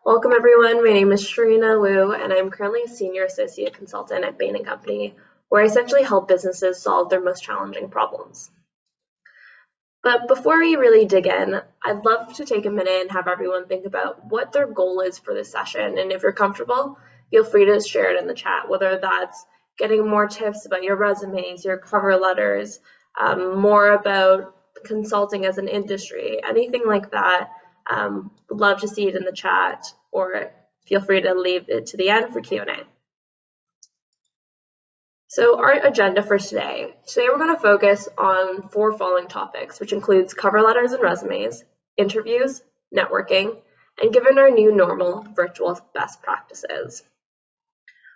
Welcome everyone, my name is Sharina Wu and I'm currently a Senior Associate Consultant at Bain & Company, where I essentially help businesses solve their most challenging problems. But before we really dig in, I'd love to take a minute and have everyone think about what their goal is for this session, and if you're comfortable, feel free to share it in the chat, whether that's getting more tips about your resumes, your cover letters, more about consulting as an industry, anything like that. Would love to see it in the chat, or feel free to leave it to the end for Q&A. So our agenda for today we're going to focus on 4 following topics, which includes cover letters and resumes, interviews, networking, and given our new normal, virtual best practices.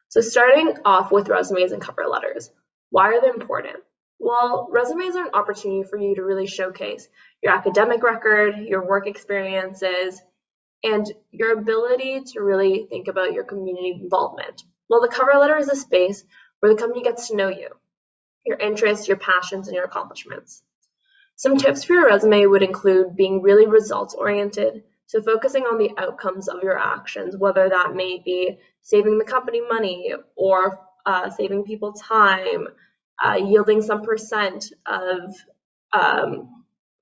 So starting off with resumes and cover letters, why are they important? Well, resumes are an opportunity for you to really showcase your academic record, your work experiences, and your ability to really think about your community involvement. Well, the cover letter is a space where the company gets to know you, your interests, your passions, and your accomplishments. Some tips for your resume would include being really results-oriented, so focusing on the outcomes of your actions, whether that may be saving the company money or saving people time, yielding some percent of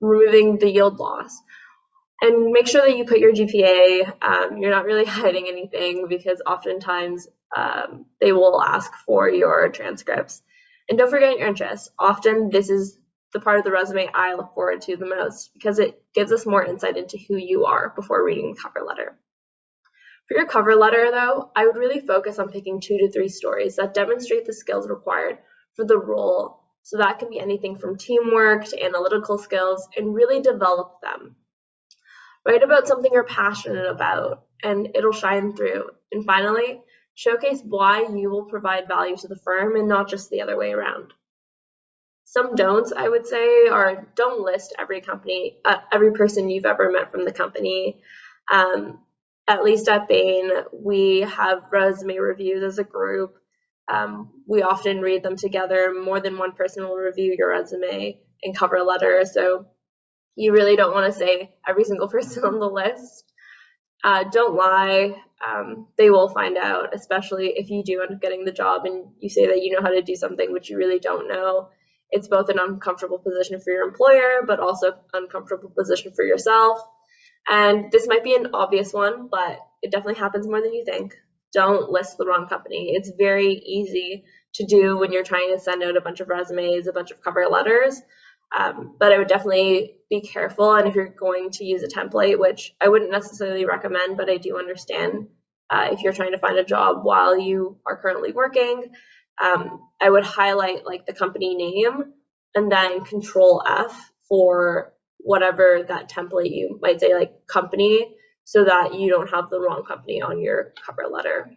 removing the yield loss. And make sure that you put your GPA. You're not really hiding anything, because oftentimes they will ask for your transcripts. And don't forget your interests. Often this is the part of the resume I look forward to the most, because it gives us more insight into who you are before reading the cover letter. For your cover letter, though, I would really focus on picking 2 to 3 stories that demonstrate the skills required for the role. So that can be anything from teamwork to analytical skills, and really develop them. Write about something you're passionate about, and it'll shine through. And finally, showcase why you will provide value to the firm and not just the other way around. Some don'ts, I would say, are don't list every person you've ever met from the company. At least at Bain, we have resume reviews as a group. We often read them together. More than one person will review your resume and cover letter, so you really don't want to say every single person on the list. Don't lie. They will find out, especially if you do end up getting the job and you say that you know how to do something which you really don't know. It's both an uncomfortable position for your employer, but also an uncomfortable position for yourself. And this might be an obvious one, but it definitely happens more than you think. Don't list the wrong company. It's very easy to do when you're trying to send out a bunch of resumes, a bunch of cover letters. But I would definitely be careful, and if you're going to use a template, which I wouldn't necessarily recommend, but I do understand if you're trying to find a job while you are currently working, I would highlight like the company name and then Control F for whatever that template you might say, like company, so that you don't have the wrong company on your cover letter.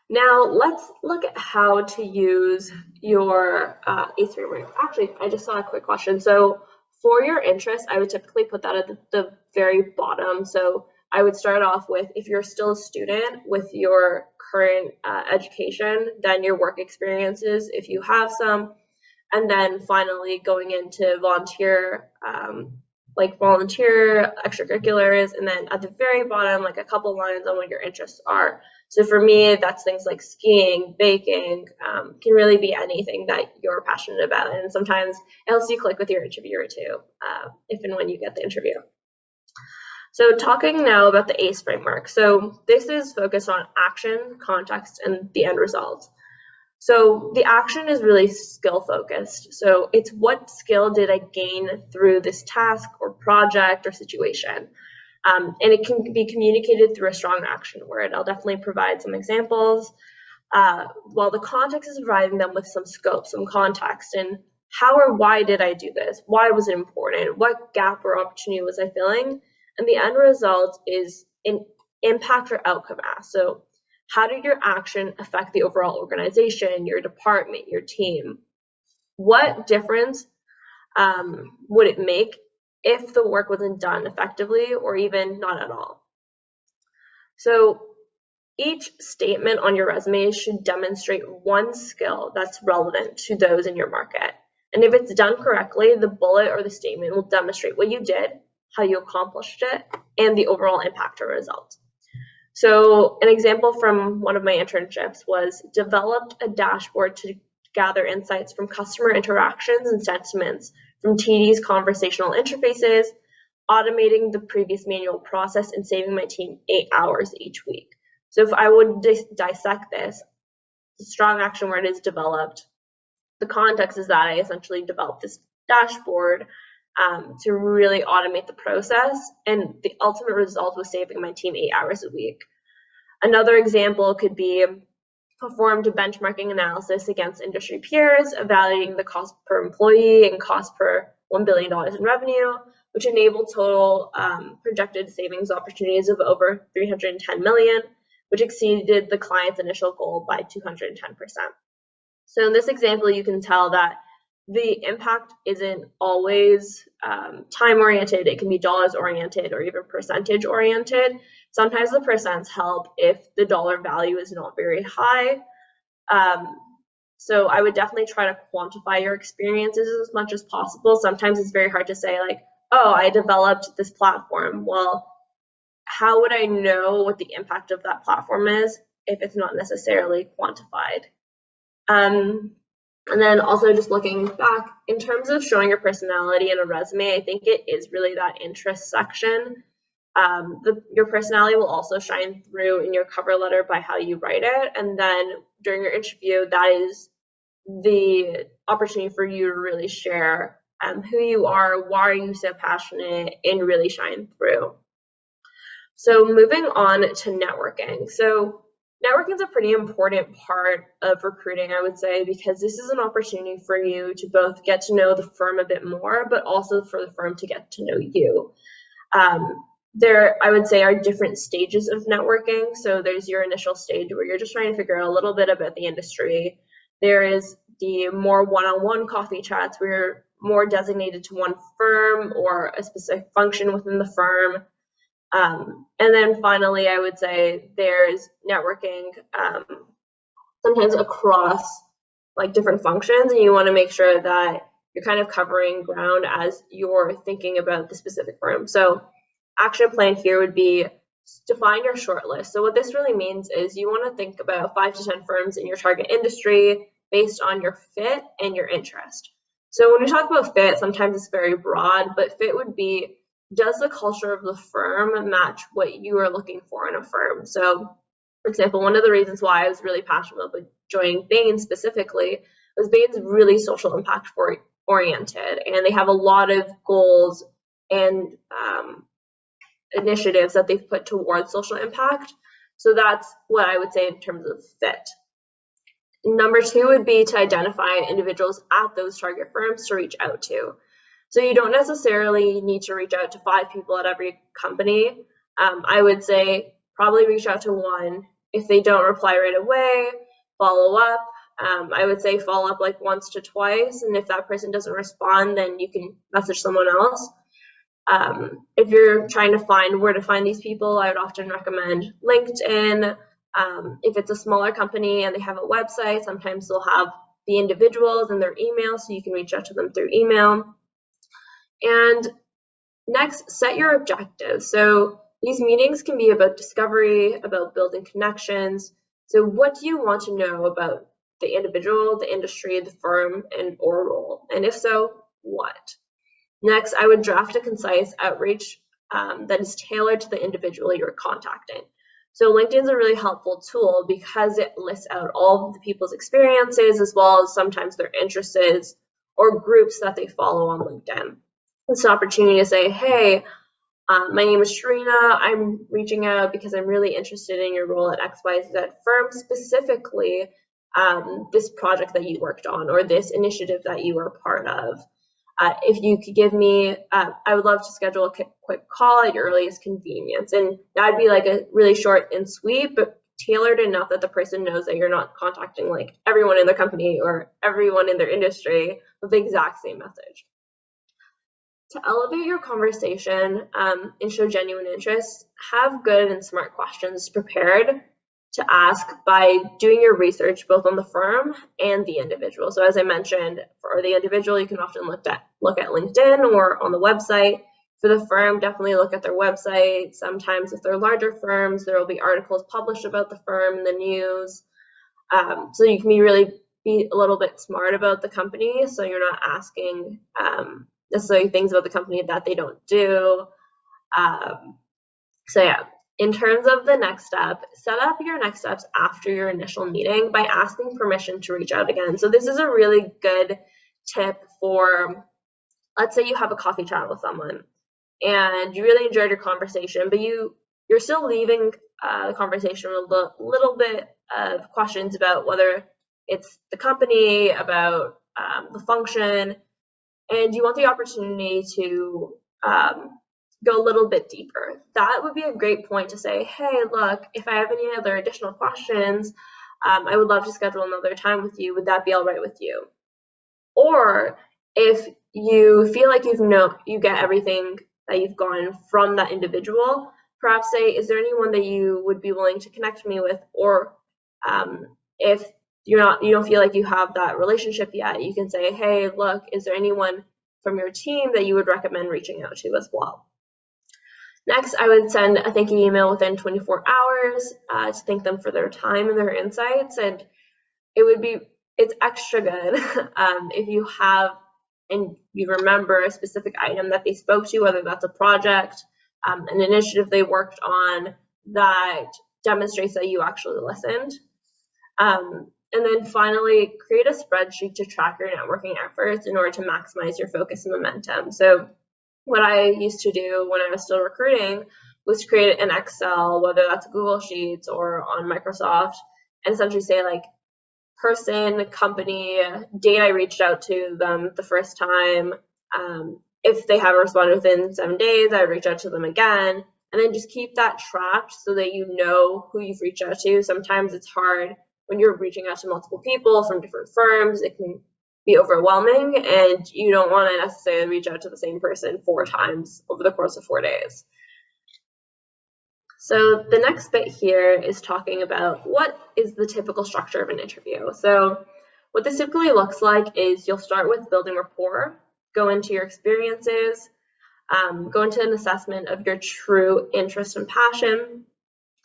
Now let's look at how to use your ACE framework. Actually, I just saw a quick question. So for your interest, I would typically put that at the very bottom. So I would start off with, if you're still a student, with your current education, then your work experiences, if you have some, and then finally going into volunteer, volunteer extracurriculars, and then at the very bottom, like a couple lines on what your interests are. So for me, that's things like skiing, baking, can really be anything that you're passionate about. And sometimes it helps you click with your interviewer too, if and when you get the interview. So talking now about the ACE framework. So this is focused on action, context, and the end result. So the action is really skill focused. So it's what skill did I gain through this task or project or situation? And it can be communicated through a strong action word. I'll definitely provide some examples. While the context is providing them with some scope, some context, and how or why did I do this? Why was it important? What gap or opportunity was I filling? And the end result is an impact or outcome asked. So how did your action affect the overall organization, your department, your team? What difference would it make if the work wasn't done effectively or even not at all? So each statement on your resume should demonstrate one skill that's relevant to those in your market. And if it's done correctly, the bullet or the statement will demonstrate what you did, how you accomplished it, and the overall impact or result. So an example from one of my internships was developed a dashboard to gather insights from customer interactions and sentiments from TD's conversational interfaces, automating the previous manual process and saving my team 8 hours each week. So if I would dissect this, the strong action word is developed. The context is that I essentially developed this dashboard to really automate the process, and the ultimate result was saving my team 8 hours a week. Another example could be performed a benchmarking analysis against industry peers, evaluating the cost per employee and cost per $1 billion in revenue, which enabled total projected savings opportunities of over 310 million, which exceeded the client's initial goal by 210%. So in this example, you can tell that the impact isn't always time-oriented. It can be dollars-oriented or even percentage-oriented. Sometimes the percents help if the dollar value is not very high. So I would definitely try to quantify your experiences as much as possible. Sometimes it's very hard to say, like, oh, I developed this platform. Well, how would I know what the impact of that platform is if it's not necessarily quantified? And then also just looking back, in terms of showing your personality in a resume, I think it is really that interest section. Your personality will also shine through in your cover letter by how you write it. And then during your interview, that is the opportunity for you to really share who you are, why are you so passionate, and really shine through. So moving on to networking. So networking is a pretty important part of recruiting, I would say, because this is an opportunity for you to both get to know the firm a bit more, but also for the firm to get to know you. There, I would say, are different stages of networking. So there's your initial stage where you're just trying to figure out a little bit about the industry. There is the more one-on-one coffee chats where you're more designated to one firm or a specific function within the firm. And then finally, I would say there's networking sometimes across like different functions, and you want to make sure that you're kind of covering ground as you're thinking about the specific firm. So action plan here would be define your shortlist. So what this really means is you want to think about 5 to 10 firms in your target industry based on your fit and your interest. So when we talk about fit, sometimes it's very broad, but fit would be, does the culture of the firm match what you are looking for in a firm? So, for example, one of the reasons why I was really passionate about joining Bain specifically was Bain's really social impact oriented, and they have a lot of goals and initiatives that they've put towards social impact. So that's what I would say in terms of fit. Number 2 would be to identify individuals at those target firms to reach out to. So you don't necessarily need to reach out to 5 people at every company. I would say probably reach out to 1. If they don't reply right away, follow up. I would say follow up like once to twice, and if that person doesn't respond, then you can message someone else. If you're trying to find where to find these people, I would often recommend LinkedIn. If it's a smaller company and they have a website, sometimes they'll have the individuals and their email, so you can reach out to them through email. And next, set your objectives. So these meetings can be about discovery, about building connections. So what do you want to know about the individual, the industry, the firm, and or role? And if so, what? Next, I would draft a concise outreach that is tailored to the individual you're contacting. So LinkedIn is a really helpful tool because it lists out all of the people's experiences as well as sometimes their interests or groups that they follow on LinkedIn. It's an opportunity to say, hey, my name is Sharina. I'm reaching out because I'm really interested in your role at XYZ firm, specifically this project that you worked on or this initiative that you were part of. If you could give me, I would love to schedule a quick call at your earliest convenience. And that'd be like a really short and sweet, but tailored enough that the person knows that you're not contacting like everyone in their company or everyone in their industry with the exact same message. To elevate your conversation and show genuine interest, have good and smart questions prepared to ask by doing your research both on the firm and the individual. So as I mentioned, for the individual, you can often look at LinkedIn or on the website. For the firm, definitely look at their website. Sometimes if they're larger firms, there will be articles published about the firm in the news. So you can be a little bit smart about the company, so you're not asking necessarily things about the company that they don't do. So yeah, in terms of the next step, set up your next steps after your initial meeting by asking permission to reach out again. So this is a really good tip for, let's say you have a coffee chat with someone and you really enjoyed your conversation, but you're still leaving the conversation with a little bit of questions about whether it's the company, about the function, and you want the opportunity to go a little bit deeper. That would be a great point to say, hey, look, if I have any other additional questions, I would love to schedule another time with you. Would that be all right with you? Or if you feel like you get everything that you've gotten from that individual, perhaps say, is there anyone that you would be willing to connect me with? Or if you don't feel like you have that relationship yet, you can say, hey, look, is there anyone from your team that you would recommend reaching out to as well? Next, I would send a thank you email within 24 hours to thank them for their time and their insights. And it's extra good if you have and you remember a specific item that they spoke to, whether that's a project, an initiative they worked on that demonstrates that you actually listened. And then finally, create a spreadsheet to track your networking efforts in order to maximize your focus and momentum. So what I used to do when I was still recruiting was create an Excel, whether that's Google Sheets or on Microsoft, and essentially say like person, company, date I reached out to them the first time. If they haven't responded within 7 days, I would reach out to them again, and then just keep that tracked so that you know who you've reached out to. Sometimes it's hard when you're reaching out to multiple people from different firms. It can be overwhelming, and you don't want to necessarily reach out to the same person 4 times over the course of 4 days. So the next bit here is talking about what is the typical structure of an interview. So what this typically looks like is you'll start with building rapport, go into your experiences, go into an assessment of your true interest and passion,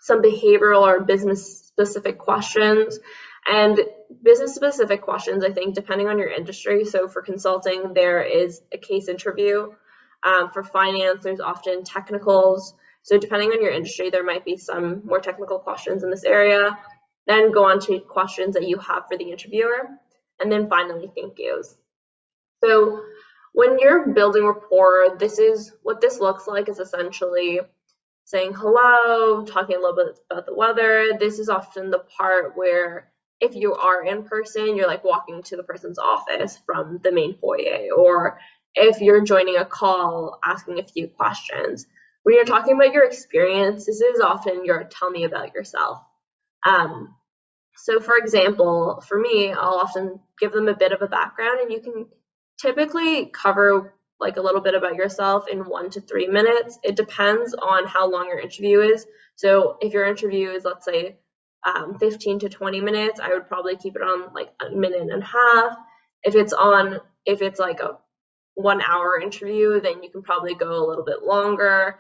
some behavioral or business-specific questions. And business-specific questions, I think, depending on your industry. So for consulting, there is a case interview. For finance, there's often technicals. So depending on your industry, there might be some more technical questions in this area. Then go on to questions that you have for the interviewer. And then finally, thank yous. So when you're building rapport, what this looks like is essentially saying hello, talking a little bit about the weather. This is often the part where if you are in person, you're like walking to the person's office from the main foyer, or if you're joining a call, asking a few questions. When you're talking about your experience, this is often your tell me about yourself. So for example, for me, I'll often give them a bit of a background, and you can typically cover like a little bit about yourself in 1 to 3 minutes. It depends on how long your interview is. So if your interview is, let's say, 15 to 20 minutes, I would probably keep it on like a minute and a half. If it's like a 1 hour interview, then you can probably go a little bit longer.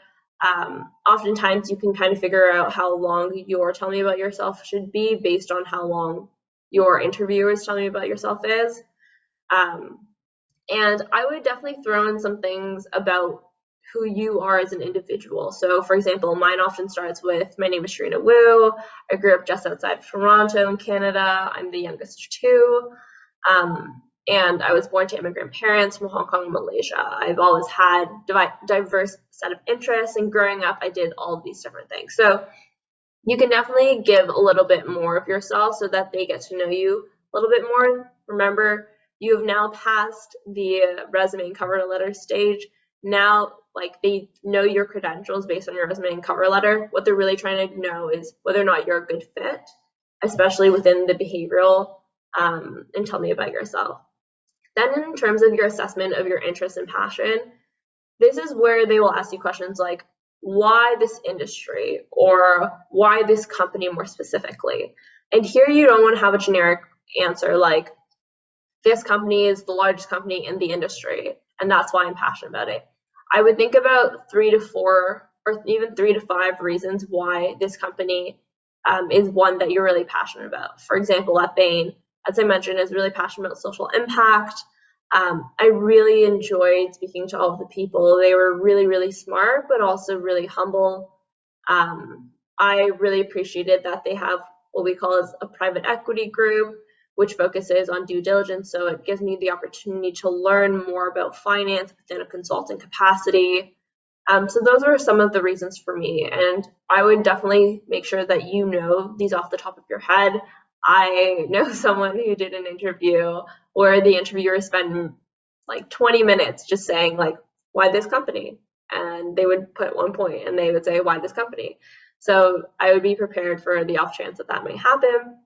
Oftentimes you can kind of figure out how long your tell me about yourself should be based on how long your interviewer's tell me about yourself is. And I would definitely throw in some things about who you are as an individual. So for example, mine often starts with, my name is Sharina Wu. I grew up just outside of Toronto in Canada. I'm the youngest of 2. And I was born to immigrant parents from Hong Kong and Malaysia. I've always had diverse set of interests, and growing up, I did all of these different things. So you can definitely give a little bit more of yourself so that they get to know you a little bit more. Remember, you have now passed the resume and cover letter stage. Now, like, they know your credentials based on your resume and cover letter. What they're really trying to know is whether or not you're a good fit, especially within the behavioral, and tell me about yourself. Then in terms of your assessment of your interest and passion, this is where they will ask you questions like, why this industry, or why this company more specifically? And here you don't want to have a generic answer like, this company is the largest company in the industry, and that's why I'm passionate about it. I would think about 3 to 4 or even 3 to 5 reasons why this company is one that you're really passionate about. For example, at Bain, as I mentioned, is really passionate about social impact. I really enjoyed speaking to all of the people. They were really, really smart, but also really humble. I really appreciated that they have what we call as a private equity group, which focuses on due diligence. So it gives me the opportunity to learn more about finance within a consulting capacity. So those were some of the reasons for me, and I would definitely make sure that you know these off the top of your head. I know someone who did an interview where the interviewer spent like 20 minutes just saying like, why this company? And they would put one point and they would say, why this company? So I would be prepared for the off chance that that might happen.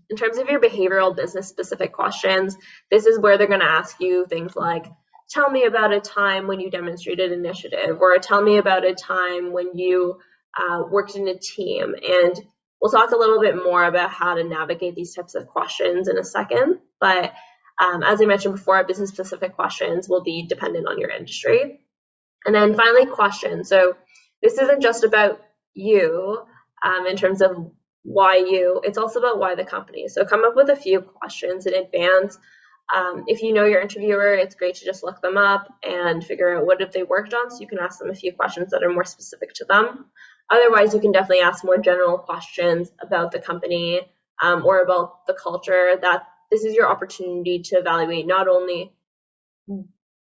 In terms of your behavioral business specific questions, this is where they're going to ask you things like, tell me about a time when you demonstrated initiative, or tell me about a time when you worked in a team. And we'll talk a little bit more about how to navigate these types of questions in a second. But as I mentioned before, business specific questions will be dependent on your industry. And then finally, questions. So this isn't just about you in terms of why you, it's also about why the company. So come up with a few questions in advance. If you know your interviewer, it's great to just look them up and figure out what have they worked on, so you can ask them a few questions that are more specific to them. Otherwise, you can definitely ask more general questions about the company or about the culture. That this is your opportunity to evaluate not only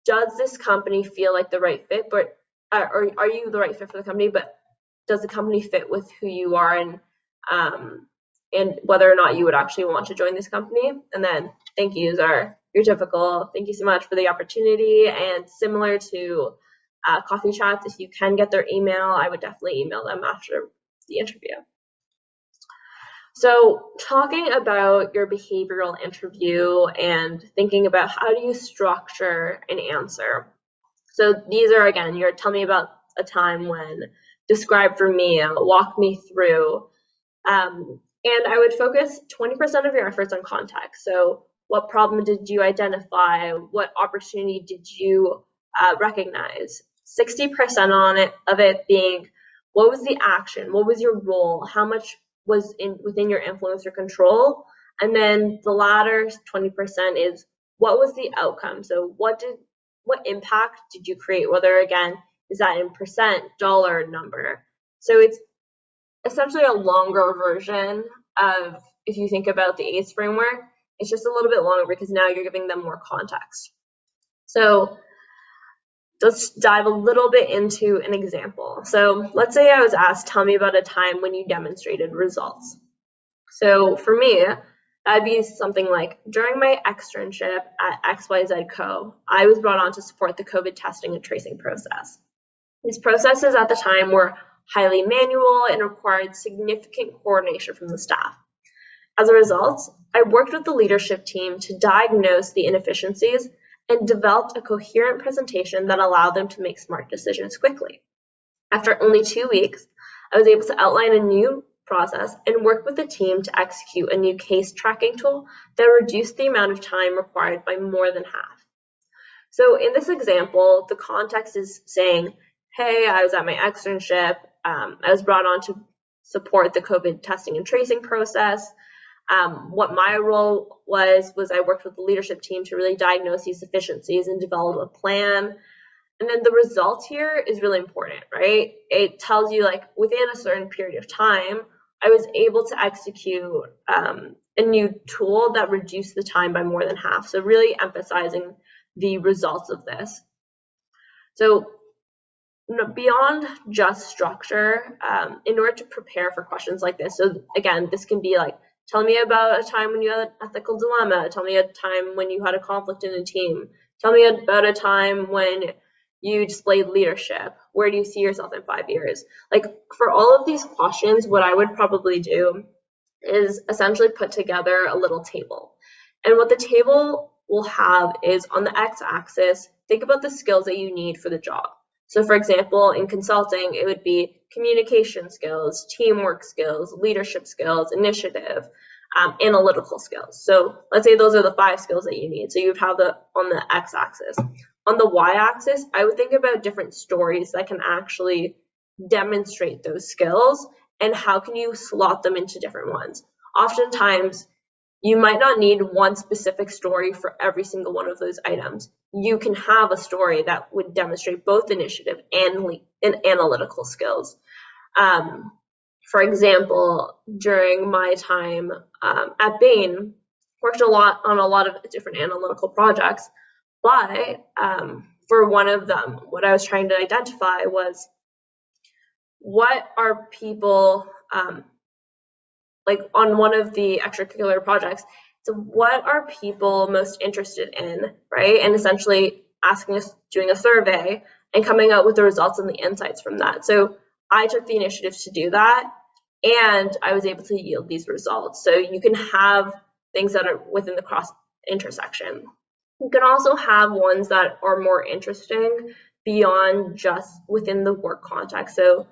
does this company feel like the right fit, but or are you the right fit for the company, but does the company fit with who you are and whether or not you would actually want to join this company. And then thank yous are your typical thank you so much for the opportunity, and similar to coffee chats, if you can get their email, I would definitely email them after the interview. So talking about your behavioral interview and thinking about how do you structure an answer. So these are, again, your tell me about a time when, describe for me, walk me through. And I would focus 20% of your efforts on context. So what problem did you identify? What opportunity did you recognize? 60% of it being, what was the action? What was your role? How much was within your influence or control? And then the latter 20% is, what was the outcome? So what impact did you create? Whether, again, is that in percent, dollar, number? So it's essentially a longer version of, if you think about the ACE framework, it's just a little bit longer because now you're giving them more context. So let's dive a little bit into an example. So let's say I was asked, tell me about a time when you demonstrated results. So for me, that'd be something like, during my externship at XYZ Co., I was brought on to support the COVID testing and tracing process. These processes at the time were highly manual and required significant coordination from the staff. As a result, I worked with the leadership team to diagnose the inefficiencies and developed a coherent presentation that allowed them to make smart decisions quickly. After only 2 weeks, I was able to outline a new process and work with the team to execute a new case tracking tool that reduced the amount of time required by more than half. So in this example, the context is saying, hey, I was at my externship, I was brought on to support the COVID testing and tracing process. What my role was I worked with the leadership team to really diagnose these deficiencies and develop a plan. And then the result here is really important, right? It tells you, like, within a certain period of time, I was able to execute a new tool that reduced the time by more than half. So really emphasizing the results of this. So beyond just structure, in order to prepare for questions like this, so again, this can be like, tell me about a time when you had an ethical dilemma, tell me a time when you had a conflict in a team, tell me about a time when you displayed leadership, where do you see yourself in 5 years? Like, for all of these questions, what I would probably do is essentially put together a little table. And what the table will have is, on the x-axis, think about the skills that you need for the job. So for example, in consulting, it would be communication skills, teamwork skills, leadership skills, initiative, analytical skills. So let's say those are the 5 skills that you need. So you would have on the x-axis. on the y-axis, I would think about different stories that can actually demonstrate those skills, and how can you slot them into different ones. Oftentimes, you might not need one specific story for every single one of those items. You can have a story that would demonstrate both initiative and analytical skills. For example, during my time at Bain, worked on a lot of different analytical projects, but for one of them, what I was trying to identify was, what are people, like on one of the extracurricular projects, so what are people most interested in, right? And essentially asking us, doing a survey and coming out with the results and the insights from that. So I took the initiative to do that, and I was able to yield these results. So you can have things that are within the cross intersection. You can also have ones that are more interesting beyond just within the work context. So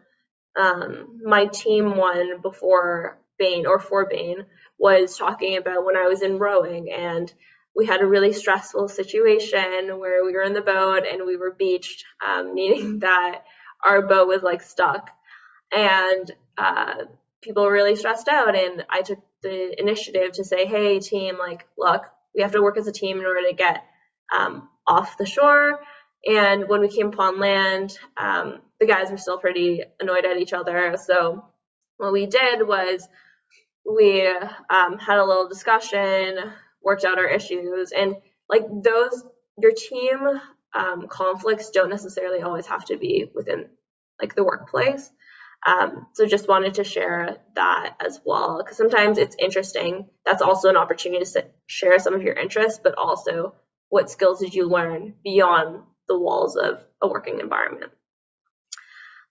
my team one before Bain, or for Bain, was talking about when I was in rowing, and we had a really stressful situation where we were in the boat and we were beached, meaning that our boat was like stuck, and people were really stressed out, and I took the initiative to say, hey team, like, look, we have to work as a team in order to get off the shore. And when we came upon land, the guys were still pretty annoyed at each other. So what we did was we had a little discussion, worked out our issues, and like those, your team conflicts don't necessarily always have to be within like the workplace. So just wanted to share that as well, because sometimes it's interesting. That's also an opportunity to share some of your interests, but also what skills did you learn beyond the walls of a working environment.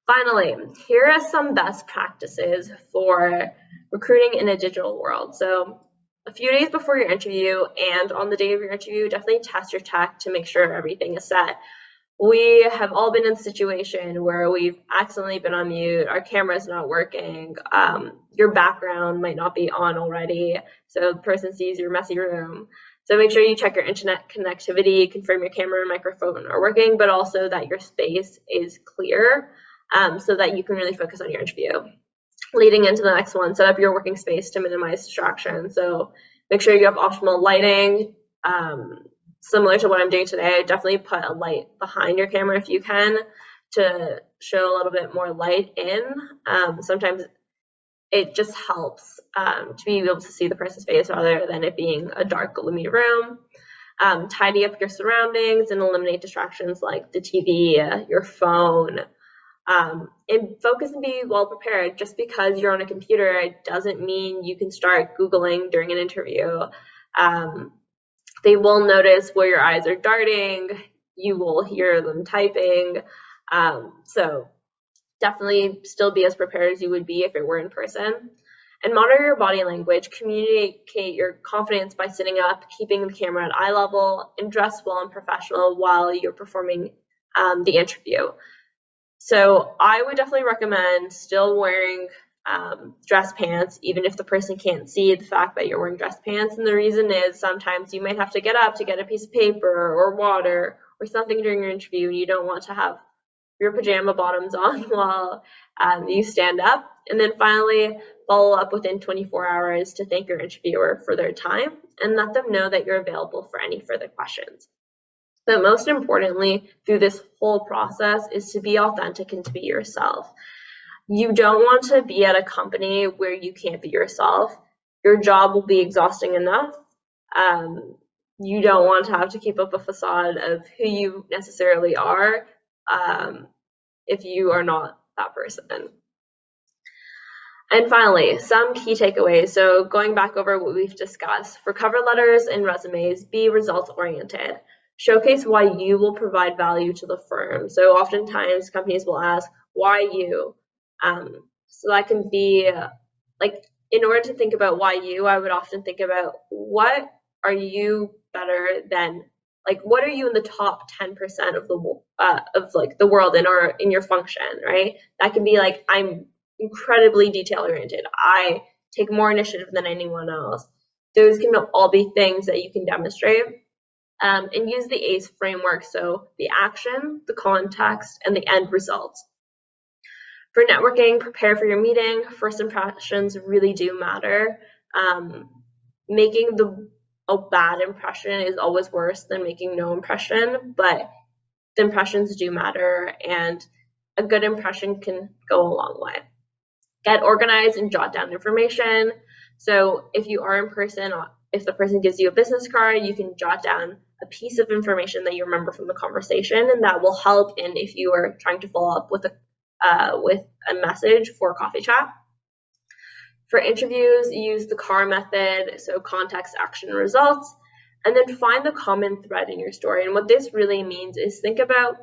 Finally, here are some best practices for recruiting in a digital world. So a few days before your interview and on the day of your interview, definitely test your tech to make sure everything is set. We have all been in a situation where we've accidentally been on mute, our camera's not working, your background might not be on already, so the person sees your messy room. So make sure you check your internet connectivity, confirm your camera and microphone are working, but also that your space is clear, so that you can really focus on your interview. Leading into the next one, set up your working space to minimize distraction. So make sure you have optimal lighting. Similar to what I'm doing today, definitely put a light behind your camera if you can, to show a little bit more light in. Sometimes it just helps to be able to see the person's face rather than it being a dark, gloomy room. Tidy up your surroundings and eliminate distractions like the TV, your phone. And focus and be well prepared. Just because you're on a computer, it doesn't mean you can start Googling during an interview. They will notice where your eyes are darting. You will hear them typing. So definitely still be as prepared as you would be if it were in person. And monitor your body language. Communicate your confidence by sitting up, keeping the camera at eye level, and dress well and professional while you're performing the interview. So I would definitely recommend still wearing dress pants, even if the person can't see the fact that you're wearing dress pants. And the reason is sometimes you might have to get up to get a piece of paper or water or something during your interview, and you don't want to have your pajama bottoms on while you stand up. And then finally, follow up within 24 hours to thank your interviewer for their time and let them know that you're available for any further questions. But most importantly, through this whole process is to be authentic and to be yourself. You don't want to be at a company where you can't be yourself. Your job will be exhausting enough. You don't want to have to keep up a facade of who you necessarily are if you are not that person. And finally, some key takeaways. So going back over what we've discussed, for cover letters and resumes, be results oriented. Showcase why you will provide value to the firm. So oftentimes companies will ask, why you? So that can be like, in order to think about why you, I would often think about what are you better than, like what are you in the top 10% of the world in, or in your function, right? That can be like, I'm incredibly detail oriented. I take more initiative than anyone else. Those can all be things that you can demonstrate. and use the ACE framework, so the action, the context, and the end result. For networking, prepare for your meeting. First impressions really do matter. Making a bad impression is always worse than making no impression, but the impressions do matter, and a good impression can go a long way. Get organized and jot down information. So if you are in person, if the person gives you a business card, you can jot down a piece of information that you remember from the conversation, and that will help in if you are trying to follow up with a message for a coffee chat. For interviews, use the CAR method, so context, action, results, and then find the common thread in your story. And what this really means is think about,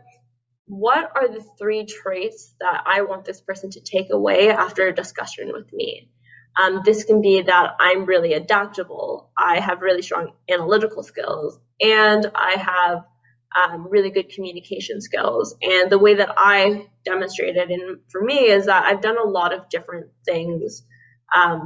what are the 3 traits that I want this person to take away after a discussion with me? This can be that I'm really adaptable, I have really strong analytical skills, and I have really good communication skills. And the way that I demonstrated, and for me, is that I've done a lot of different things. I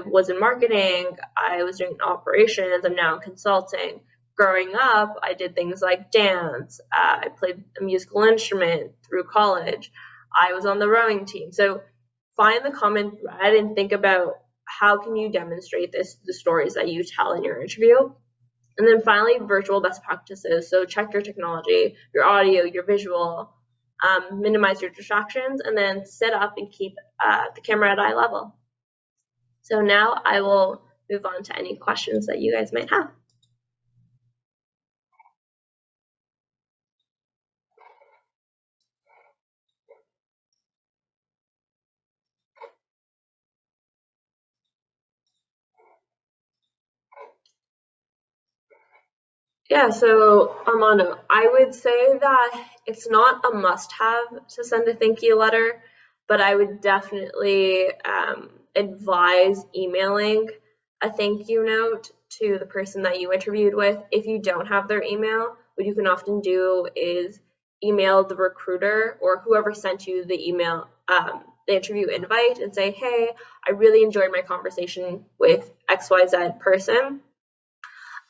was in marketing, I was doing operations, I'm now in consulting. Growing up, I did things like dance, I played a musical instrument through college, I was on the rowing team. So find the common thread and think about, how can you demonstrate the stories that you tell in your interview? And then finally, virtual best practices. So check your technology, your audio, your visual, minimize your distractions, and then sit up and keep the camera at eye level. So now I will move on to any questions that you guys might have. Yeah, so Armando, I would say that it's not a must-have to send a thank you letter, but I would definitely advise emailing a thank you note to the person that you interviewed with. If you don't have their email, what you can often do is email the recruiter or whoever sent you the email, the interview invite, and say, hey, I really enjoyed my conversation with XYZ person.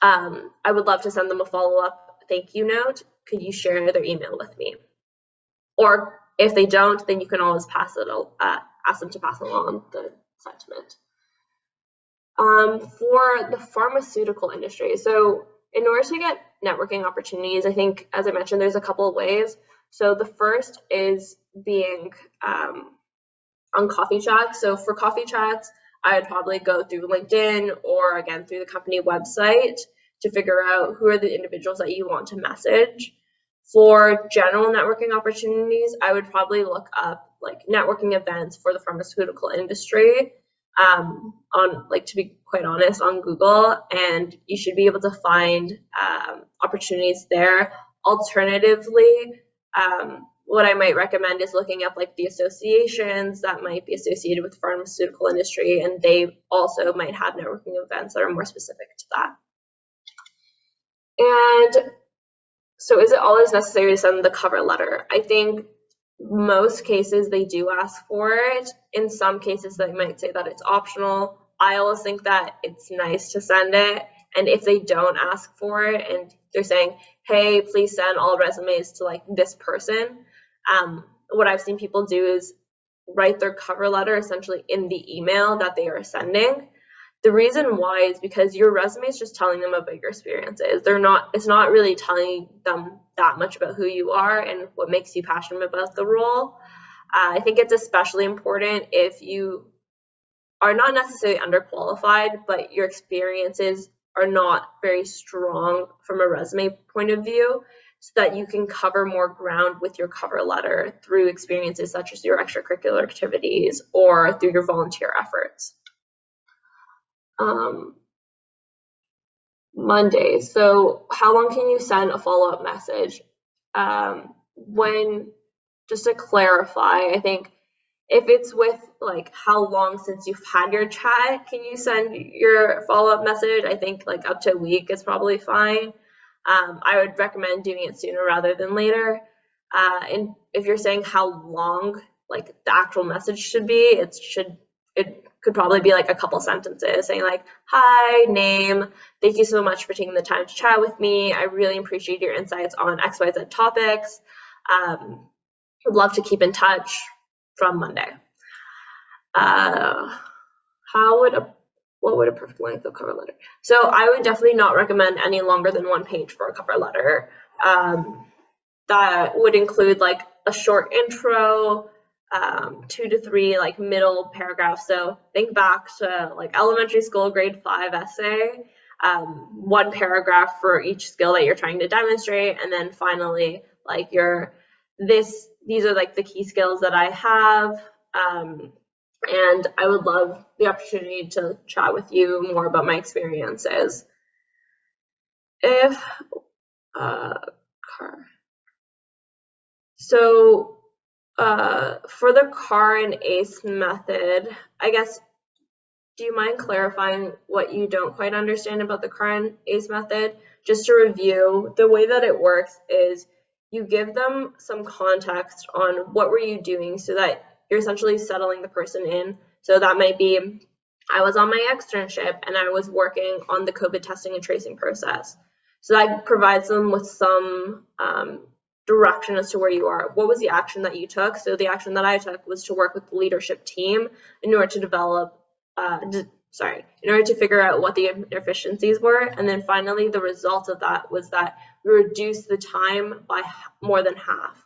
I would love to send them a follow-up thank you note. Could you share their email with me? Or if they don't, then you can always ask them to pass along the sentiment. For the pharmaceutical industry, so in order to get networking opportunities, I think, as I mentioned, there's a couple of ways. So the first is being on coffee chats. So for coffee chats, I would probably go through LinkedIn or, again, through the company website to figure out who are the individuals that you want to message. For general networking opportunities, I would probably look up like networking events for the pharmaceutical industry to be quite honest, on Google, and you should be able to find opportunities there. Alternatively, what I might recommend is looking up like the associations that might be associated with the pharmaceutical industry, and they also might have networking events that are more specific to that. And so is it always necessary to send the cover letter? I think most cases they do ask for it. In some cases they might say that it's optional. I always think that it's nice to send it, and if they don't ask for it and they're saying, hey, please send all resumes to like this person, what I've seen people do is write their cover letter essentially in the email that they are sending. The reason why is because your resume is just telling them about your experiences. It's not really telling them that much about who you are and what makes you passionate about the role. I think it's especially important if you are not necessarily underqualified, but your experiences are not very strong from a resume point of view, so that you can cover more ground with your cover letter through experiences such as your extracurricular activities or through your volunteer efforts. Monday. So how long can you send a follow-up message? Just to clarify, I think if it's with like how long since you've had your chat, can you send your follow-up message? I think like up to a week is probably fine. I would recommend doing it sooner rather than later. And if you're saying how long like the actual message should be, it could probably be like a couple sentences saying like, hi, name, thank you so much for taking the time to chat with me. I really appreciate your insights on XYZ topics. Would love to keep in touch from Monday. What would a perfect length of cover letter? So I would definitely not recommend any longer than 1 page for a cover letter. That would include like a short intro, 2 to 3 like middle paragraphs. So think back to like elementary school grade 5 essay, 1 paragraph for each skill that you're trying to demonstrate, and then finally like these are like the key skills that I have. And I would love the opportunity to chat with you more about my experiences. If car. So for the CAR and ACE method, I guess, do you mind clarifying what you don't quite understand about the CAR and ACE method? Just to review, the way that it works is you give them some context on what were you doing so that you're essentially settling the person in. So that might be, I was on my externship and I was working on the COVID testing and tracing process. So that provides them with some direction as to where you are. What was the action that you took? So the action that I took was to work with the leadership team in order to develop, in order to figure out what the inefficiencies were. And then finally, the result of that was that we reduced the time by more than half.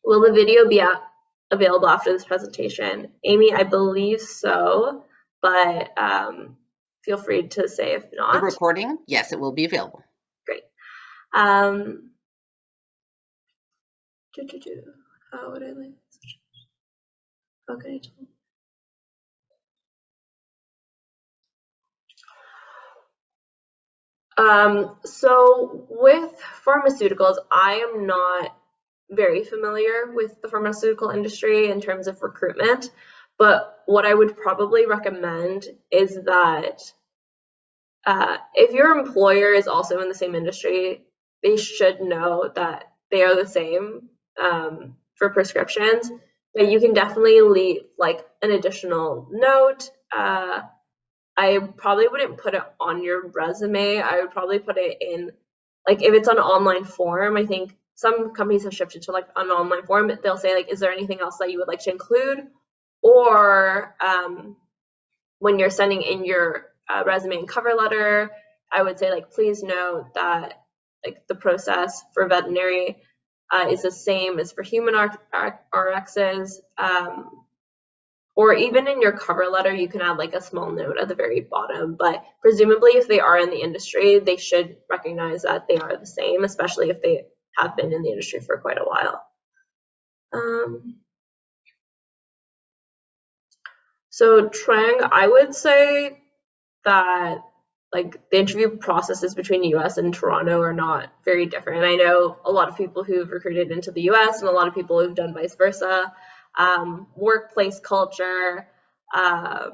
Will the video be available after this presentation? Amy, I believe so, but feel free to say if not. The recording, yes, it will be available. Great. How would I like? Okay. So with pharmaceuticals, I am not very familiar with the pharmaceutical industry in terms of recruitment, but what I would probably recommend is that if your employer is also in the same industry, they should know that they are the same for prescriptions, but you can definitely leave like an additional note. I probably wouldn't put it on your resume. I would probably put it in, like, if it's an online form. I think some companies have shifted to like an online form. They'll say like, is there anything else that you would like to include? Or when you're sending in your resume and cover letter, I would say like, please note that like the process for veterinary is the same as for human RXs. Or even in your cover letter, you can add like a small note at the very bottom. But presumably, if they are in the industry, they should recognize that they are the same, especially if they have been in the industry for quite a while. So Trang, I would say that like the interview processes between US and Toronto are not very different. I know a lot of people who've recruited into the US and a lot of people who've done vice versa. Workplace culture, I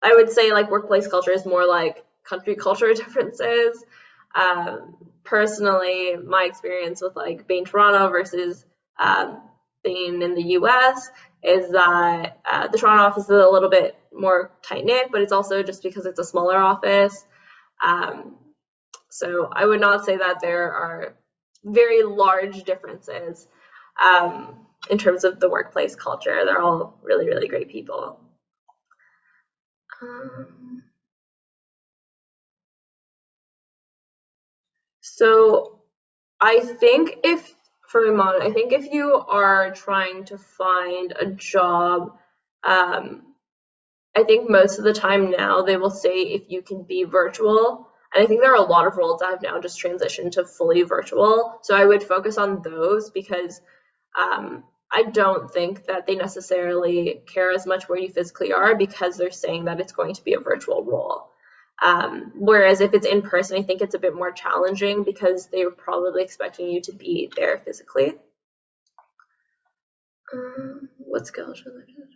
would say like workplace culture is more like country culture differences. Personally, my experience with like being Toronto versus being in the US is that the Toronto office is a little bit more tight-knit, but it's also just because it's a smaller office. So I would not say that there are very large differences in terms of the workplace culture. They're all really, really great people. So I think if you are trying to find a job, I think most of the time now they will say if you can be virtual. And I think there are a lot of roles that have now just transitioned to fully virtual. So I would focus on those because I don't think that they necessarily care as much where you physically are because they're saying that it's going to be a virtual role. Whereas if it's in person, I think it's a bit more challenging because they're probably expecting you to be there physically. What skills related?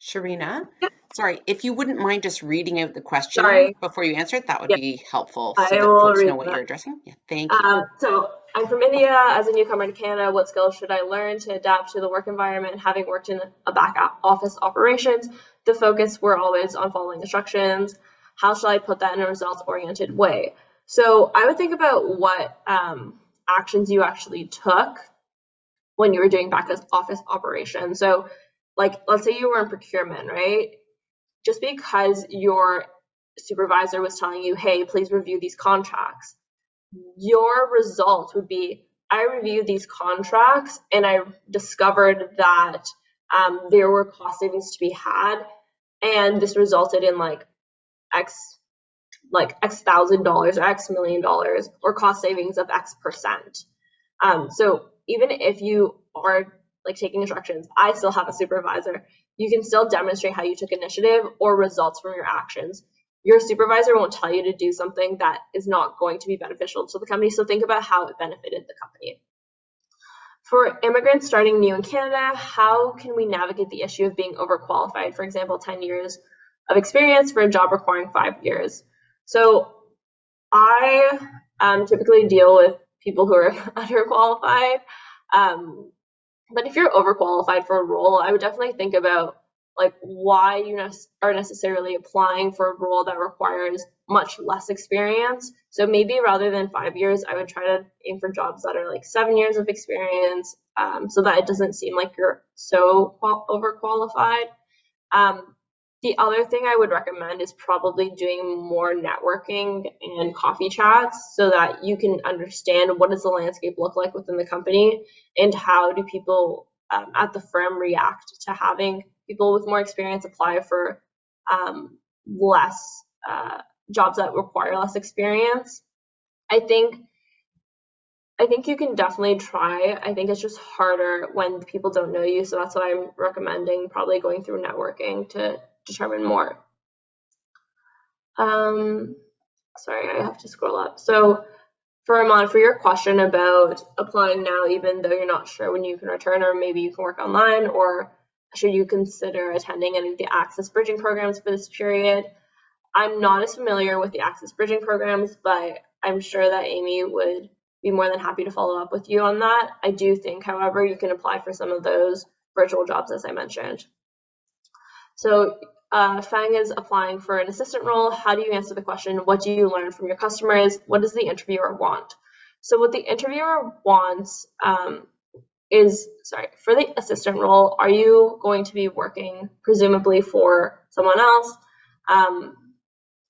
Sharina, Yeah, sorry, if you wouldn't mind just reading out the question sorry. before you answer it, that would Yeah, be helpful so I that will folks read know what that. you're addressing. Yeah, thank you. So I'm from India. As a newcomer to Canada, what skills should I learn to adapt to the work environment? Having worked in a back office operations, the focus were always on following instructions. How shall I put that in a results-oriented way? So I would think about what actions you actually took when you were doing back office operations. So, like, let's say you were in procurement, right? Just because your supervisor was telling you, hey, please review these contracts, your result would be, I reviewed these contracts and I discovered that there were cost savings to be had, and this resulted in X X $1,000 or X $1,000,000 or cost savings of X percent. So even if you are like taking instructions, I still have a supervisor. You can still demonstrate how you took initiative or results from your actions. Your supervisor won't tell you to do something that is not going to be beneficial to the company. So think about how it benefited the company. For immigrants starting new in Canada, how can we navigate the issue of being overqualified? For example, 10 years of experience for a job requiring 5 years. So I typically deal with people who are underqualified. But if you're overqualified for a role, I would definitely think about like why you are necessarily applying for a role that requires much less experience. So maybe rather than 5 years, I would try to aim for jobs that are like 7 years of experience, so that it doesn't seem like you're so overqualified. Um, the other thing I would recommend is probably doing more networking and coffee chats so that you can understand what does the landscape look like within the company and how do people at the firm react to having people with more experience apply for less jobs that require less experience. I think I think you can definitely try. I think it's just harder when people don't know you, so that's why I'm recommending probably going through networking to determine more. Um, Sorry, I have to scroll up. So, for Amon, for your question about applying now, even though you're not sure when you can return, or maybe you can work online, or should you consider attending any of the ACCESS bridging programs for this period? I'm not as familiar with the ACCESS bridging programs, but I'm sure that Amy would be more than happy to follow up with you on that. I do think, however, you can apply for some of those virtual jobs as I mentioned. So Fang is applying for an assistant role. How do you answer the question, what do you learn from your customers? What does the interviewer want? So what the interviewer wants for the assistant role, are you going to be working presumably for someone else?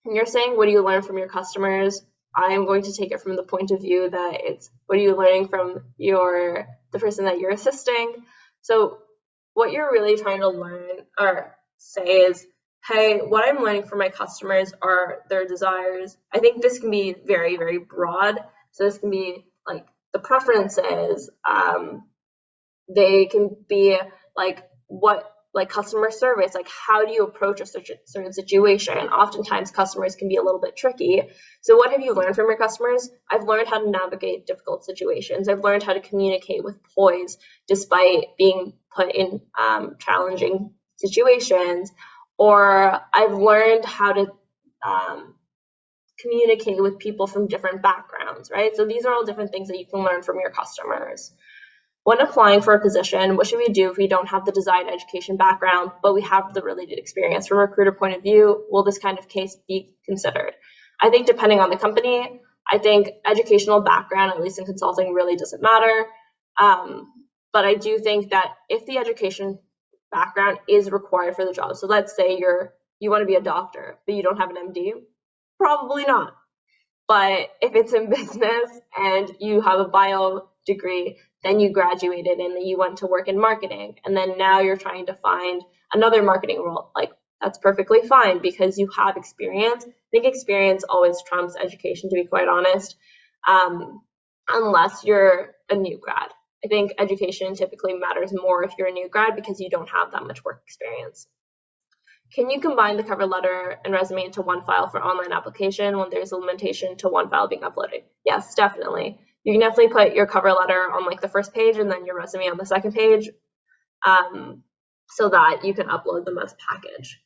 When you're saying, what do you learn from your customers? I am going to take it from the point of view that it's what are you learning from the person that you're assisting. So what you're really trying to learn or say is, hey, what I'm learning from my customers are their desires. I think this can be very, very broad. So this can be like the preferences. They can be like customer service, like how do you approach a certain situation. Oftentimes customers can be a little bit tricky. So what have you learned from your customers? I've learned how to navigate difficult situations. I've learned how to communicate with poise despite being put in challenging situations. Or I've learned how to communicate with people from different backgrounds, right? So these are all different things that you can learn from your customers. When applying for a position, what should we do if we don't have the desired education background, but we have the related experience? From a recruiter point of view, will this kind of case be considered? I think depending on the company, I think educational background, at least in consulting, really doesn't matter. But I do think that if the education background is required for the job, so let's say you want to be a doctor, but you don't have an MD, probably not. But if it's in business and you have a bio degree, then you graduated and then you went to work in marketing, and then now you're trying to find another marketing role, like that's perfectly fine because you have experience. I think experience always trumps education, to be quite honest, unless you're a new grad. I think education typically matters more if you're a new grad because you don't have that much work experience. Can you combine the cover letter and resume into one file for online application when there's a limitation to one file being uploaded? Yes, definitely. You can definitely put your cover letter on like the first page and then your resume on the second page. so that you can upload them as package.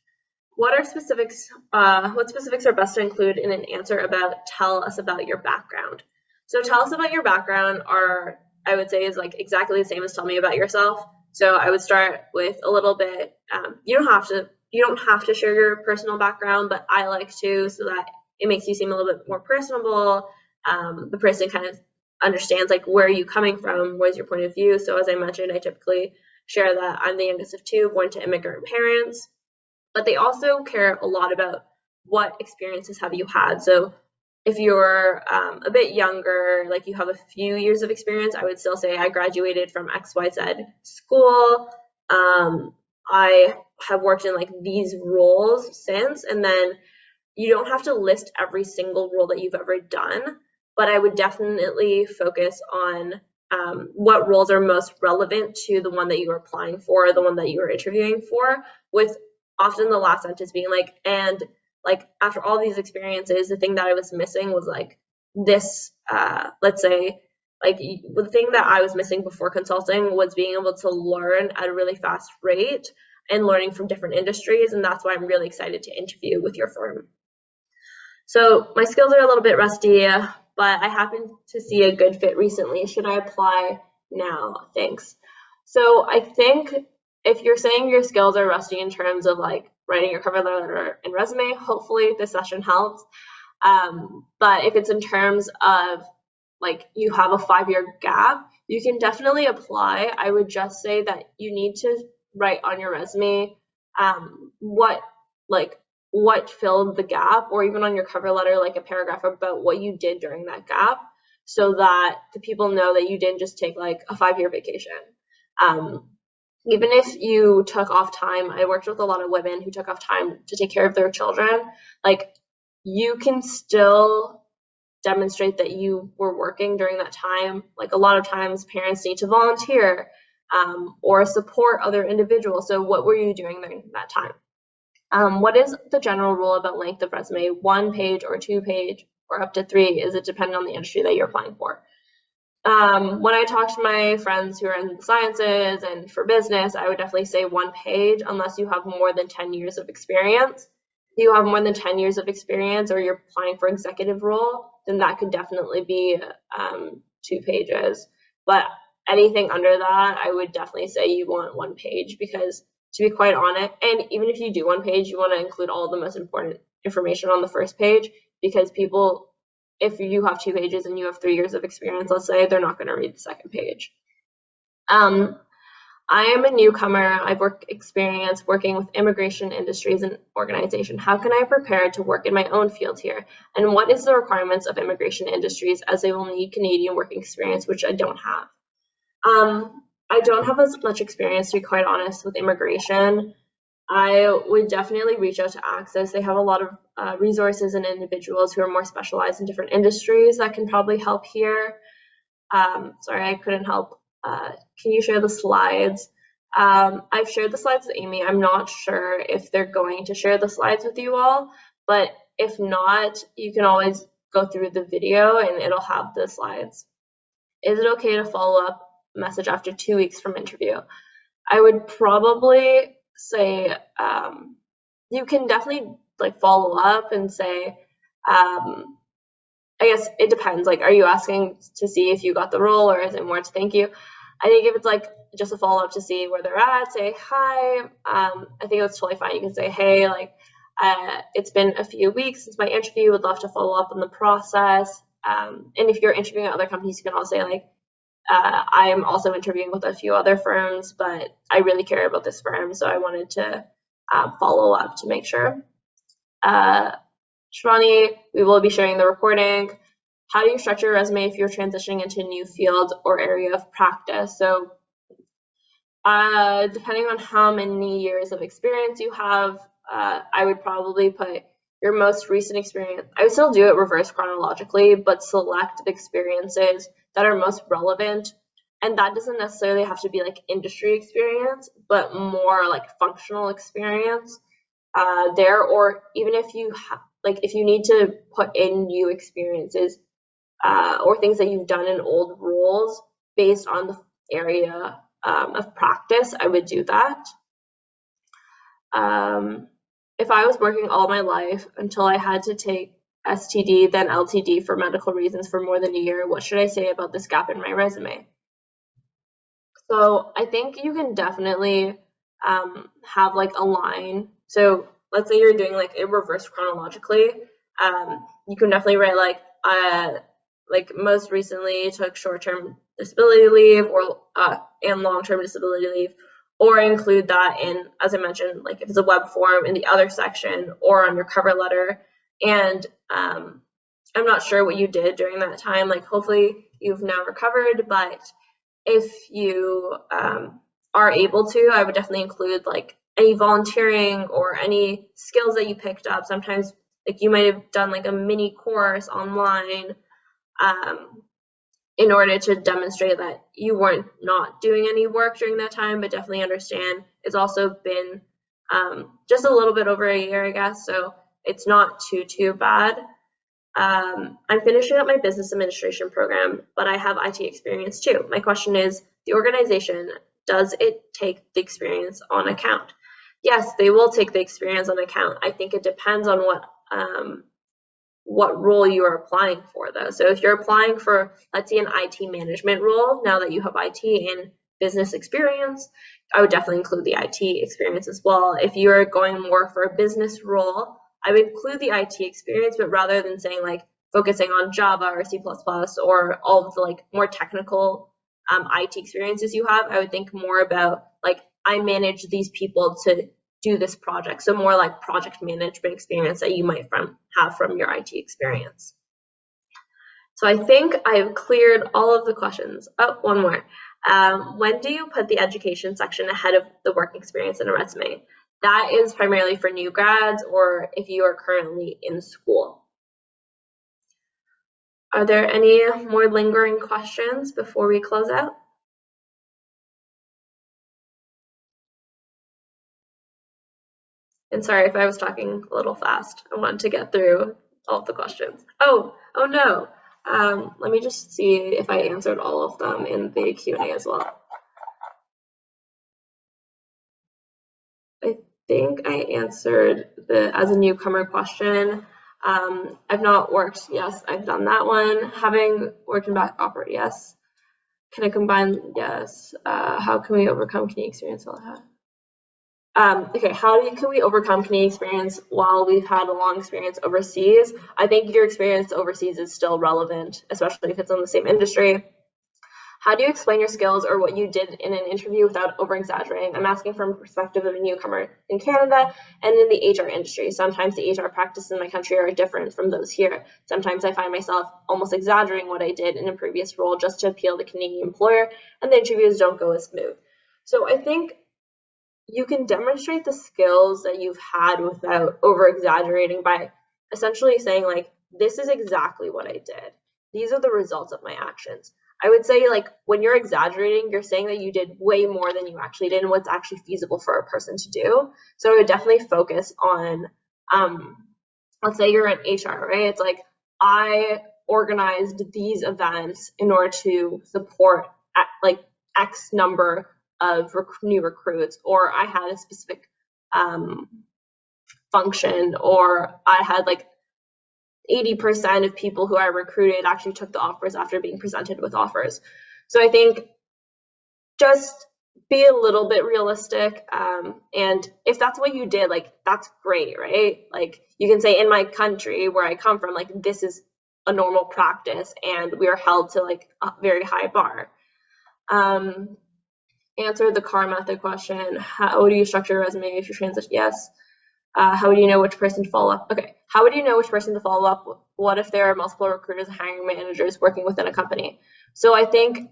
What specifics are best to include in an answer about tell us about your background? So tell us about your background are, I would say, is like exactly the same as tell me about yourself. So I would start with a little bit, you don't have to share your personal background, but I like to, so that it makes you seem a little bit more personable. The person kind of understands like where are you coming from, what is your point of view. So as I mentioned, I typically share that I'm the youngest of two, born to immigrant parents, but they also care a lot about what experiences have you had. So if you're a bit younger, like you have a few years of experience, I would still say I graduated from XYZ school. I have worked in like these roles since, and then you don't have to list every single role that you've ever done, but I would definitely focus on what roles are most relevant to the one that you are applying for, the one that you are interviewing for, with often the last sentence being like, and like after all these experiences, the thing that I was missing was like this, let's say, like the thing that I was missing before consulting was being able to learn at a really fast rate and learning from different industries. And that's why I'm really excited to interview with your firm. So my skills are a little bit rusty, but I happened to see a good fit recently. Should I apply now? Thanks. So I think if you're saying your skills are rusty in terms of like writing your cover letter and resume, hopefully this session helps. But if it's in terms of like you have a 5-year gap, you can definitely apply. I would just say that you need to write on your resume what filled the gap, or even on your cover letter, like a paragraph about what you did during that gap, so that the people know that you didn't just take like a 5-year vacation. Even if you took off time, I worked with a lot of women who took off time to take care of their children, like you can still demonstrate that you were working during that time. Like a lot of times parents need to volunteer or support other individuals. So what were you doing during that time? What is the general rule about length of resume? 1 page or 2 page or up to 3? Is it dependent on the industry that you're applying for? When I talk to my friends who are in the sciences and for business, I would definitely say 1 page unless you have more than 10 years of experience. If you have more than 10 years of experience or you're applying for executive role, then that could definitely be 2 pages. But anything under that, I would definitely say you want 1 page, because to be quite honest, and even if you do 1 page, you want to include all the most important information on the first page, because people, if you have 2 pages and you have 3 years of experience, let's say, they're not going to read the second page. I am a newcomer. I've experience working with immigration industries and organization. How can I prepare to work in my own field here? And what is the requirements of immigration industries, as they will need Canadian working experience, which I don't have? I don't have as much experience, to be quite honest, with immigration. I would definitely reach out to ACCESS. They have a lot of resources and individuals who are more specialized in different industries that can probably help here. Sorry, I couldn't help. Can you share the slides? I've shared the slides with Amy. I'm not sure if they're going to share the slides with you all, but if not, you can always go through the video and it'll have the slides. Is it okay to follow up message after 2 weeks from interview? I would probably say you can definitely like follow up and say, I guess it depends. Like, are you asking to see if you got the role, or is it more to thank you? I think if it's like just a follow up to see where they're at, say hi. I think that's totally fine. You can say, hey, like it's been a few weeks since my interview. Would love to follow up on the process. And if you're interviewing at other companies, you can also say like, I'm also interviewing with a few other firms, but I really care about this firm, so I wanted to follow up to make sure. Shivani, we will be sharing the recording. How do you structure your resume if you're transitioning into a new field or area of practice? So depending on how many years of experience you have, I would probably put your most recent experience. I would still do it reverse chronologically, but select the experiences that are most relevant. And that doesn't necessarily have to be like industry experience, but more like functional experience there. Or even if you if you need to put in new experiences or things that you've done in old roles based on the area of practice, I would do that. If I was working all my life until I had to take STD, then LTD for medical reasons for more than a year, what should I say about this gap in my resume? So I think you can definitely have like a line. So let's say you're doing like it reverse chronologically. You can definitely write like most recently took short-term disability leave or and long-term disability leave, or include that in, as I mentioned, like if it's a web form in the other section or on your cover letter. And I'm not sure what you did during that time. Like hopefully you've now recovered, but if you are able to, I would definitely include like any volunteering or any skills that you picked up. Sometimes like you might have done like a mini course online in order to demonstrate that you weren't not doing any work during that time, but definitely understand it's also been just a little bit over a year, I guess, so it's not too bad. I'm finishing up my business administration program, but I have IT experience too. My question is, the organization, does it take the experience on account? Yes, they will take the experience on account. I think it depends on what role you are applying for though. So if you're applying for, let's say, an IT management role, now that you have IT and business experience, I would definitely include the IT experience as well. If you're going more for a business role, I would include the IT experience, but rather than saying like focusing on Java or C++ or all of the like more technical IT experiences you have, I would think more about like I manage these people to do this project. So more like project management experience that you might have from your IT experience. So I think I've cleared all of the questions. Oh, one more. When do you put the education section ahead of the work experience in a resume? That is primarily for new grads or if you are currently in school. Are there any more lingering questions before we close out? And sorry if I was talking a little fast. I wanted to get through all of the questions. Oh no. Let me just see if I answered all of them in the Q&A as well. I think I answered the as a newcomer question. I've not worked. Yes, I've done that one. Having worked in back operate. Yes. Can I combine? Yes. How can we overcome Canadian experience while I have? Okay, can we overcome Canadian experience while we've had a long experience overseas? I think your experience overseas is still relevant, especially if it's in the same industry. How do you explain your skills or what you did in an interview without over-exaggerating? I'm asking from the perspective of a newcomer in Canada and in the HR industry. Sometimes the HR practices in my country are different from those here. Sometimes I find myself almost exaggerating what I did in a previous role just to appeal to the Canadian employer, and the interviews don't go as smooth. So I think you can demonstrate the skills that you've had without over-exaggerating by essentially saying like, this is exactly what I did. These are the results of my actions. I would say like when you're exaggerating, you're saying that you did way more than you actually did and what's actually feasible for a person to do. So I would definitely focus on, let's say you're in HR, right? It's like, I organized these events in order to support like X number of new recruits, or I had a specific function, or I had like 80% of people who I recruited actually took the offers after being presented with offers. So I think just be a little bit realistic. And if that's what you did, like that's great, right? Like you can say in my country where I come from, like this is a normal practice and we are held to like a very high bar. Answer the car method question. How do you structure your resume if you transition? Yes. How would you know which person to follow up? Okay. How would you know which person to follow up? What if there are multiple recruiters and hiring managers working within a company? So I think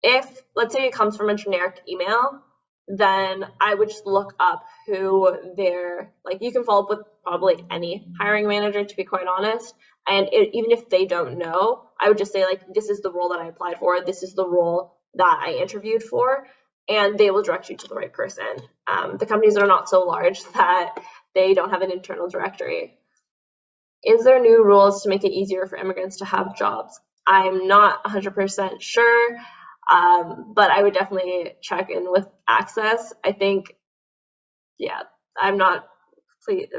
if, let's say it comes from a generic email, then I would just look up who they're, like you can follow up with probably any hiring manager, to be quite honest. And even if they don't know, I would just say like, this is the role that I applied for. This is the role that I interviewed for, and they will direct you to the right person. The companies are not so large that they don't have an internal directory. Is there new rules to make it easier for immigrants to have jobs? I'm not 100% sure, but I would definitely check in with ACCESS. I think yeah, I'm not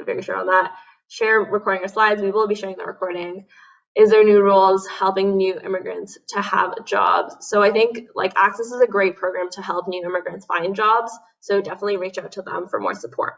very sure on that. Share recording or slides. We will be sharing the recording. Is there new rules helping new immigrants to have jobs? So I think like ACCESS is a great program to help new immigrants find jobs. So definitely reach out to them for more support.